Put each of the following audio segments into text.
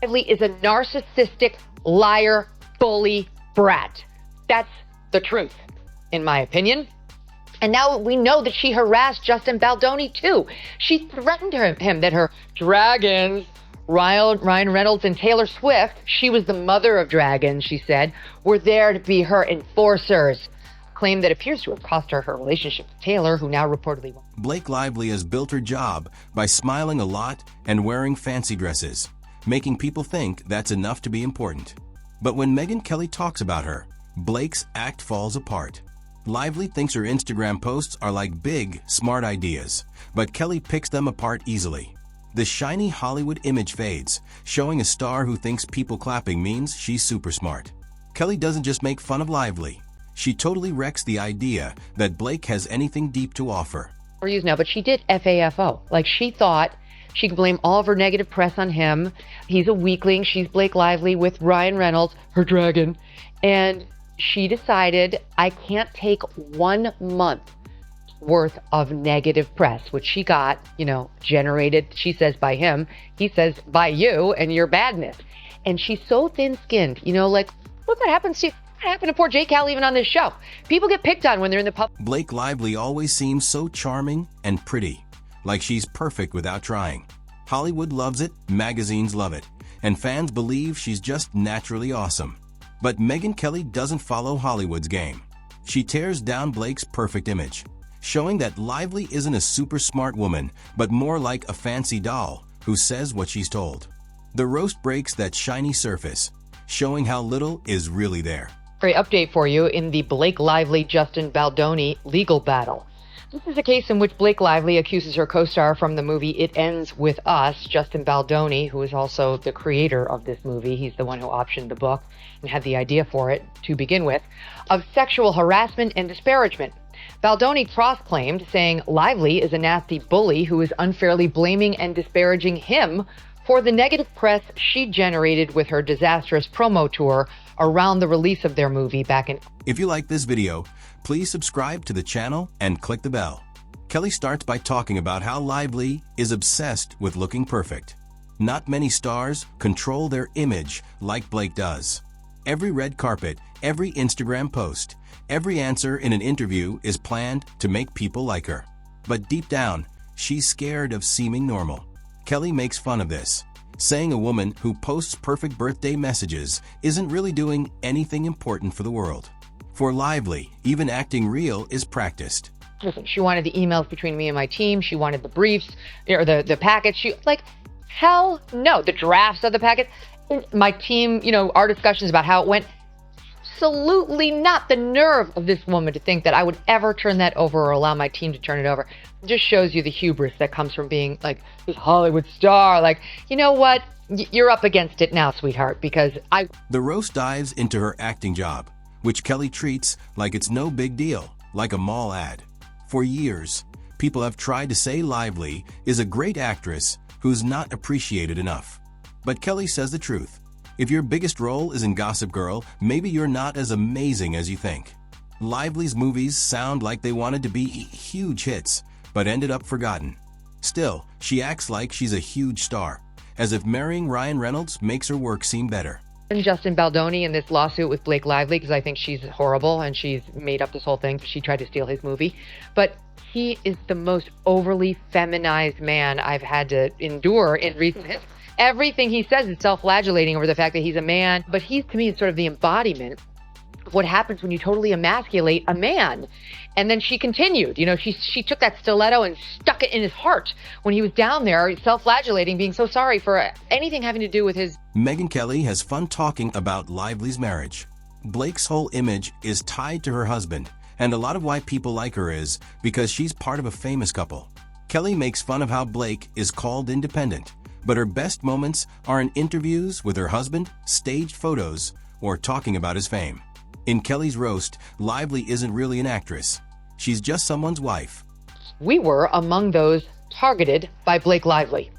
Lively is a narcissistic liar, bully, brat. That's the truth, in my opinion. And now we know that she harassed Justin Baldoni, too. She threatened him that her dragons, Ryan Reynolds and Taylor Swift, she was the mother of dragons, she said, were there to be her enforcers. Claim that appears to have cost her relationship with Taylor, who now reportedly won't. Blake Lively has built her job by smiling a lot and wearing fancy dresses, making people think that's enough to be important. But when Megyn Kelly talks about her, Blake's act falls apart. Lively thinks her Instagram posts are like big, smart ideas, but Kelly picks them apart easily. The shiny Hollywood image fades, showing a star who thinks people clapping means she's super smart. Kelly doesn't just make fun of Lively. She totally wrecks the idea that Blake has anything deep to offer. Now, but she did FAFO. Like, she thought she could blame all of her negative press on him. He's a weakling. She's Blake Lively with Ryan Reynolds, her dragon. And she decided, I can't take 1 month worth of negative press, which she got, generated, she says, by him. He says, by you and your badness. And she's so thin-skinned, look what happens to poor Jay Cal even on this show. People get picked on when they're in the public. Blake Lively always seems so charming and pretty, like she's perfect without trying. Hollywood loves it, magazines love it, and fans believe she's just naturally awesome. But Megyn Kelly doesn't follow Hollywood's game. She tears down Blake's perfect image, showing that Lively isn't a super smart woman, but more like a fancy doll who says what she's told. The roast breaks that shiny surface, showing how little is really there. Great update for you in the Blake Lively-Justin Baldoni legal battle. This is a case in which Blake Lively accuses her co-star from the movie It Ends With Us, Justin Baldoni, who is also the creator of this movie. He's the one who optioned the book and had the idea for it to begin with, of sexual harassment and disparagement. Baldoni cross-claimed, saying Lively is a nasty bully who is unfairly blaming and disparaging him for the negative press she generated with her disastrous promo tour around the release of their movie back in. If you like this video, please subscribe to the channel and click the bell. Kelly starts by talking about how Lively is obsessed with looking perfect. Not many stars control their image like Blake does. Every red carpet, every Instagram post, every answer in an interview is planned to make people like her. But deep down, she's scared of seeming normal. Kelly makes fun of this, saying a woman who posts perfect birthday messages isn't really doing anything important for the world. For Lively, even acting real is practiced. She wanted the emails between me and my team. She wanted the briefs, or the packets. Hell no. The drafts of the packet. My team, our discussions about how it went. Absolutely not. The nerve of this woman to think that I would ever turn that over or allow my team to turn it over. It just shows you the hubris that comes from being like this Hollywood star. Like, you know what? You're up against it now, sweetheart, because The roast dives into her acting job, which Kelly treats like it's no big deal, like a mall ad. For years, people have tried to say Lively is a great actress who's not appreciated enough. But Kelly says the truth. If your biggest role is in Gossip Girl, maybe you're not as amazing as you think. Lively's movies sound like they wanted to be huge hits, but ended up forgotten. Still, she acts like she's a huge star, as if marrying Ryan Reynolds makes her work seem better. Justin Baldoni in this lawsuit with Blake Lively, because I think she's horrible and she's made up this whole thing. She tried to steal his movie. But he is the most overly feminized man I've had to endure in recent history. Everything he says is self-flagellating over the fact that he's a man. But he's, to me, is sort of the embodiment of what happens when you totally emasculate a man. And then she continued. She took that stiletto and stuck it in his heart when he was down there, self-flagellating, being so sorry for anything having to do with his... Megyn Kelly has fun talking about Lively's marriage. Blake's whole image is tied to her husband, and a lot of why people like her is because she's part of a famous couple. Kelly makes fun of how Blake is called independent, but her best moments are in interviews with her husband, staged photos, or talking about his fame. In Kelly's roast, Lively isn't really an actress. She's just someone's wife. We were among those targeted by Blake Lively.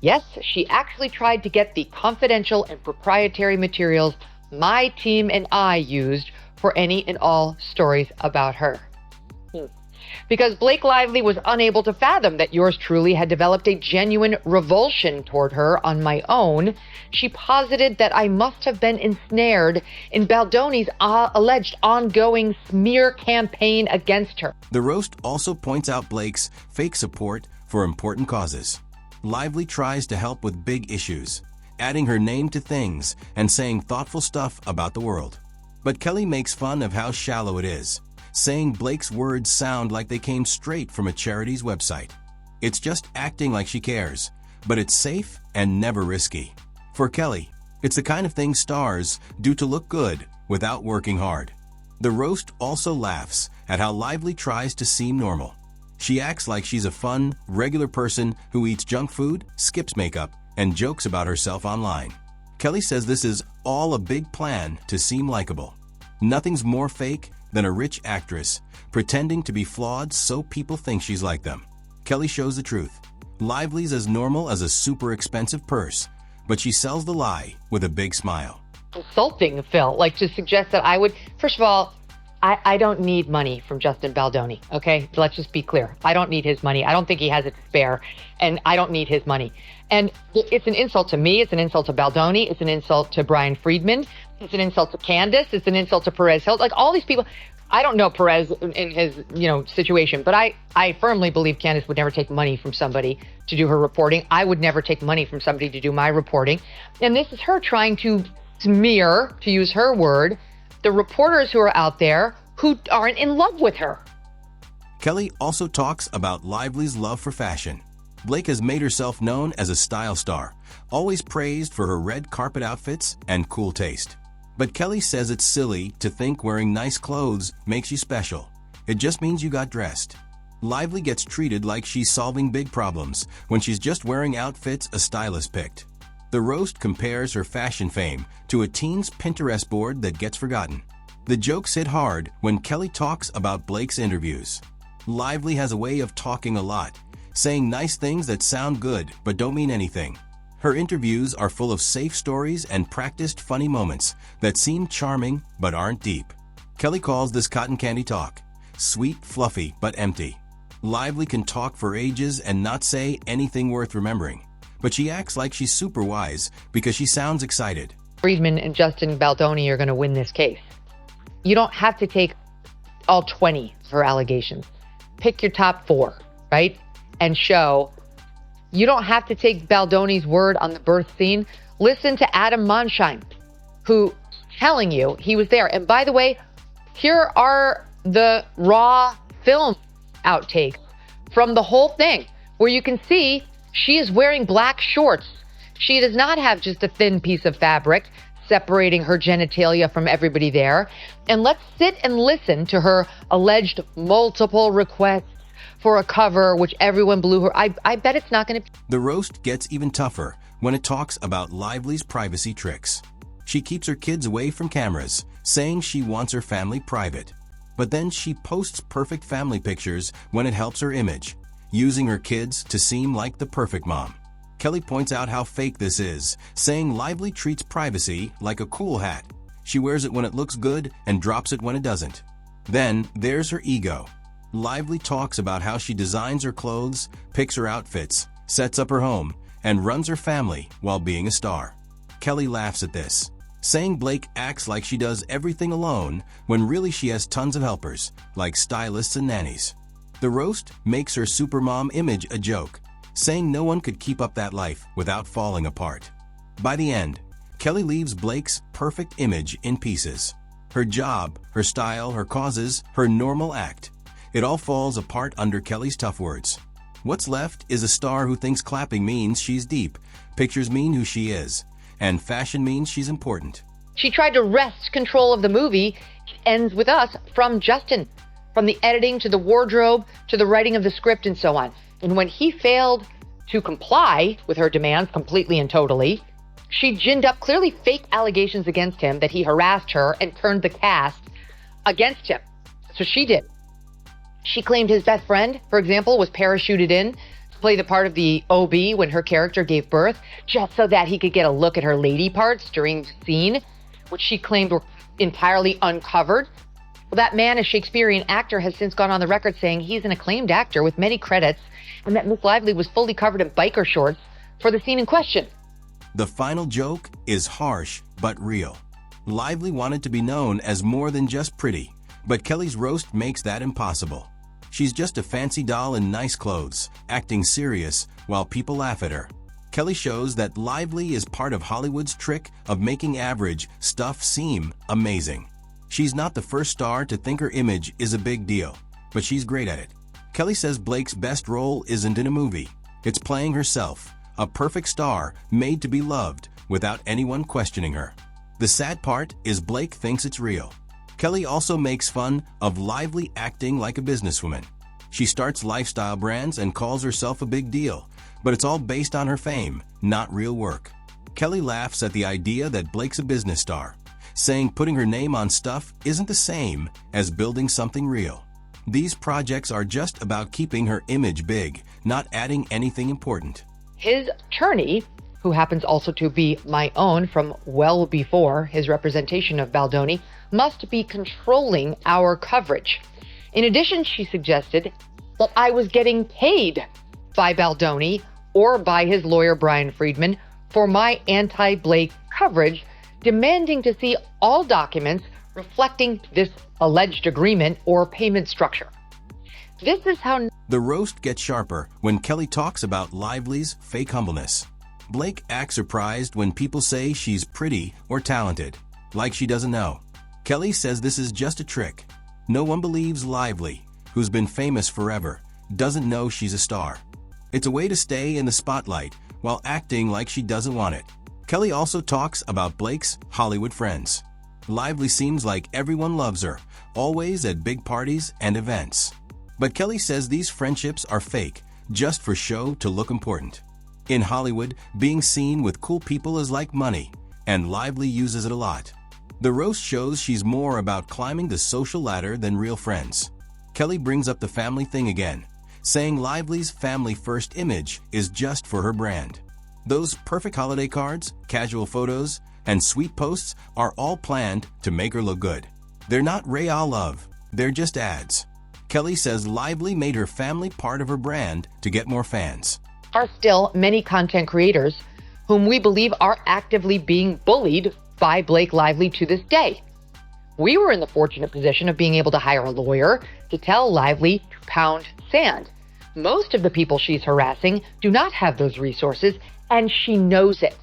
Yes, she actually tried to get the confidential and proprietary materials my team and I used for any and all stories about her. Because Blake Lively was unable to fathom that yours truly had developed a genuine revulsion toward her on my own, she posited that I must have been ensnared in Baldoni's alleged ongoing smear campaign against her. The roast also points out Blake's fake support for important causes. Lively tries to help with big issues, adding her name to things and saying thoughtful stuff about the world. But Kelly makes fun of how shallow it is, saying Blake's words sound like they came straight from a charity's website. It's just acting like she cares, but it's safe and never risky. For Kelly, it's the kind of thing stars do to look good without working hard. The roast also laughs at how Lively tries to seem normal. She acts like she's a fun, regular person who eats junk food, skips makeup, and jokes about herself online. Kelly says this is all a big plan to seem likable. Nothing's more fake than a rich actress pretending to be flawed so people think she's like them. Kelly shows the truth. Lively's as normal as a super expensive purse, but she sells the lie with a big smile. Insulting, Phil, like to suggest that I would, first of all, I don't need money from Justin Baldoni, okay? Let's just be clear. I don't need his money. I don't think he has it to spare, and I don't need his money. And it's an insult to me. It's an insult to Baldoni. It's an insult to Brian Friedman. It's an insult to Candace. It's an insult to Perez Hilton. Like all these people, I don't know Perez in his, situation, but I firmly believe Candace would never take money from somebody to do her reporting. I would never take money from somebody to do my reporting. And this is her trying to smear, to use her word, the reporters who are out there who aren't in love with her. Kelly also talks about Lively's love for fashion. Blake has made herself known as a style star, always praised for her red carpet outfits and cool taste. But Kelly says it's silly to think wearing nice clothes makes you special. It just means you got dressed. Lively gets treated like she's solving big problems when she's just wearing outfits a stylist picked. The roast compares her fashion fame to a teen's Pinterest board that gets forgotten. The jokes hit hard when Kelly talks about Blake's interviews. Lively has a way of talking a lot, saying nice things that sound good but don't mean anything. Her interviews are full of safe stories and practiced funny moments that seem charming but aren't deep. Kelly calls this cotton candy talk, sweet, fluffy, but empty. Lively can talk for ages and not say anything worth remembering, but she acts like she's super wise because she sounds excited. Friedman and Justin Baldoni are going to win this case. You don't have to take all 20 of her allegations. Pick your top 4, right? And show. You don't have to take Baldoni's word on the birth scene. Listen to Adam Monsheim, who telling you he was there. And by the way, here are the raw film outtakes from the whole thing, where you can see she is wearing black shorts. She does not have just a thin piece of fabric separating her genitalia from everybody there. And let's sit and listen to her alleged multiple requests for a cover, which everyone blew her. I bet it's not going to. The roast gets even tougher when it talks about Lively's privacy tricks. She keeps her kids away from cameras, saying she wants her family private. But then she posts perfect family pictures when it helps her image, using her kids to seem like the perfect mom. Kelly points out how fake this is, saying Lively treats privacy like a cool hat. She wears it when it looks good and drops it when it doesn't. Then there's her ego. Lively talks about how she designs her clothes, picks her outfits, sets up her home, and runs her family while being a star. Kelly laughs at this, saying Blake acts like she does everything alone when really she has tons of helpers, like stylists and nannies. The roast makes her supermom image a joke, saying no one could keep up that life without falling apart. By the end, Kelly leaves Blake's perfect image in pieces. Her job, her style, her causes, her normal act. It all falls apart under Kelly's tough words. What's left is a star who thinks clapping means she's deep, pictures mean who she is, and fashion means she's important. She tried to wrest control of the movie. It ends with us from Justin, from the editing to the wardrobe to the writing of the script and so on. And when he failed to comply with her demands completely and totally, she ginned up clearly fake allegations against him that he harassed her and turned the cast against him. So she did. She claimed his best friend, for example, was parachuted in to play the part of the OB when her character gave birth, just so that he could get a look at her lady parts during the scene, which she claimed were entirely uncovered. Well, that man, a Shakespearean actor, has since gone on the record saying he's an acclaimed actor with many credits and that Miss Lively was fully covered in biker shorts for the scene in question. The final joke is harsh but real. Lively wanted to be known as more than just pretty, but Kelly's roast makes that impossible. She's just a fancy doll in nice clothes, acting serious while people laugh at her. Kelly shows that Lively is part of Hollywood's trick of making average stuff seem amazing. She's not the first star to think her image is a big deal, but she's great at it. Kelly says Blake's best role isn't in a movie. It's playing herself, a perfect star made to be loved without anyone questioning her. The sad part is Blake thinks it's real. Kelly also makes fun of Lively acting like a businesswoman. She starts lifestyle brands and calls herself a big deal, but it's all based on her fame, not real work. Kelly laughs at the idea that Blake's a business star, saying putting her name on stuff isn't the same as building something real. These projects are just about keeping her image big, not adding anything important. His attorney, who happens also to be my own from well before his representation of Baldoni, must be controlling our coverage. In addition, she suggested that I was getting paid by Baldoni or by his lawyer Brian Friedman for my anti-Blake coverage, demanding to see all documents reflecting this alleged agreement or payment structure. This is how the roast gets sharper when Kelly talks about Lively's fake humbleness. Blake acts surprised when people say she's pretty or talented, like she doesn't know. Kelly says this is just a trick. No one believes Lively, who's been famous forever, doesn't know she's a star. It's a way to stay in the spotlight while acting like she doesn't want it. Kelly also talks about Blake's Hollywood friends. Lively seems like everyone loves her, always at big parties and events. But Kelly says these friendships are fake, just for show to look important. In Hollywood, being seen with cool people is like money, and Lively uses it a lot. The roast shows she's more about climbing the social ladder than real friends. Kelly brings up the family thing again, saying Lively's family-first image is just for her brand. Those perfect holiday cards, casual photos, and sweet posts are all planned to make her look good. They're not real love, they're just ads. Kelly says Lively made her family part of her brand to get more fans. Are still many content creators whom we believe are actively being bullied by Blake Lively to this day. We were in the fortunate position of being able to hire a lawyer to tell Lively to pound sand. Most of the people she's harassing do not have those resources, and she knows it.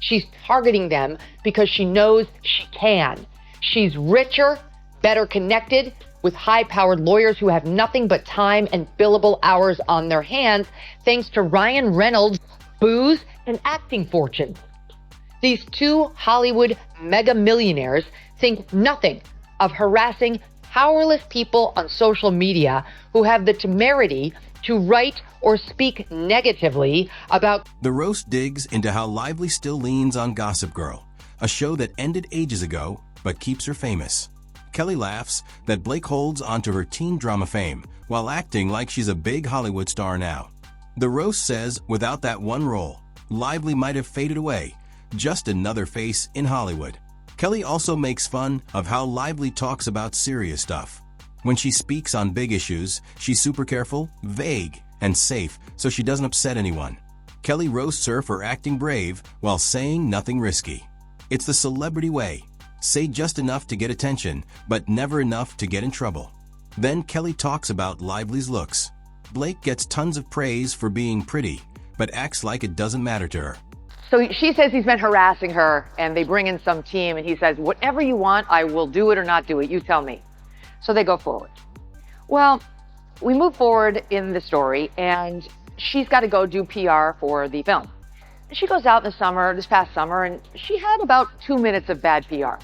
She's targeting them because she knows she can. She's richer, better connected, with high-powered lawyers who have nothing but time and billable hours on their hands, thanks to Ryan Reynolds' booze and acting fortunes. These two Hollywood mega millionaires think nothing of harassing powerless people on social media who have the temerity to write or speak negatively about. The roast digs into how Lively still leans on Gossip Girl, a show that ended ages ago but keeps her famous. Kelly laughs that Blake holds onto her teen drama fame while acting like she's a big Hollywood star now. The roast says without that one role, Lively might have faded away, just another face in Hollywood. Kelly also makes fun of how Lively talks about serious stuff. When she speaks on big issues, she's super careful, vague, and safe so she doesn't upset anyone. Kelly roasts her for acting brave while saying nothing risky. It's the celebrity way. Say just enough to get attention, but never enough to get in trouble. Then Kelly talks about Lively's looks. Blake gets tons of praise for being pretty, but acts like it doesn't matter to her. So she says he's been harassing her, and they bring in some team, and he says, whatever you want, I will do it or not do it. You tell me. So they go forward. Well, we move forward in the story, and she's got to go do PR for the film. She goes out in the summer, this past summer, and she had about 2 minutes of bad PR.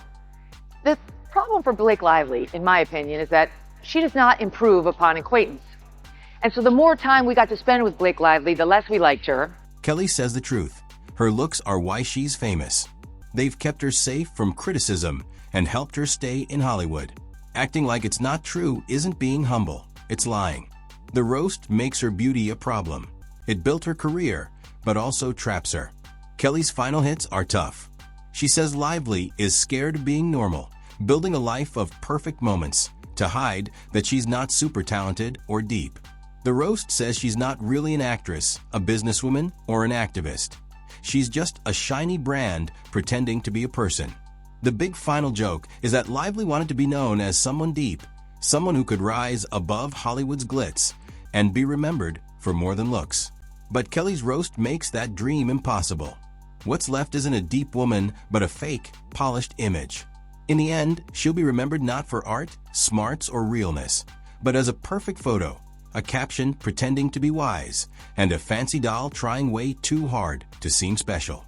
The problem for Blake Lively, in my opinion, is that she does not improve upon acquaintance. And so the more time we got to spend with Blake Lively, the less we liked her. Kelly says the truth. Her looks are why she's famous. They've kept her safe from criticism and helped her stay in Hollywood. Acting like it's not true isn't being humble, it's lying. The roast makes her beauty a problem. It built her career, but also traps her. Kelly's final hits are tough. She says Lively is scared of being normal, building a life of perfect moments to hide that she's not super talented or deep. The roast says she's not really an actress, a businesswoman, or an activist. She's just a shiny brand pretending to be a person. The big final joke is that Lively wanted to be known as someone deep, someone who could rise above Hollywood's glitz and be remembered for more than looks. But Kelly's roast makes that dream impossible. What's left isn't a deep woman, but a fake, polished image. In the end, she'll be remembered not for art, smarts, or realness, but as a perfect photo, a caption pretending to be wise, and a fancy doll trying way too hard to seem special.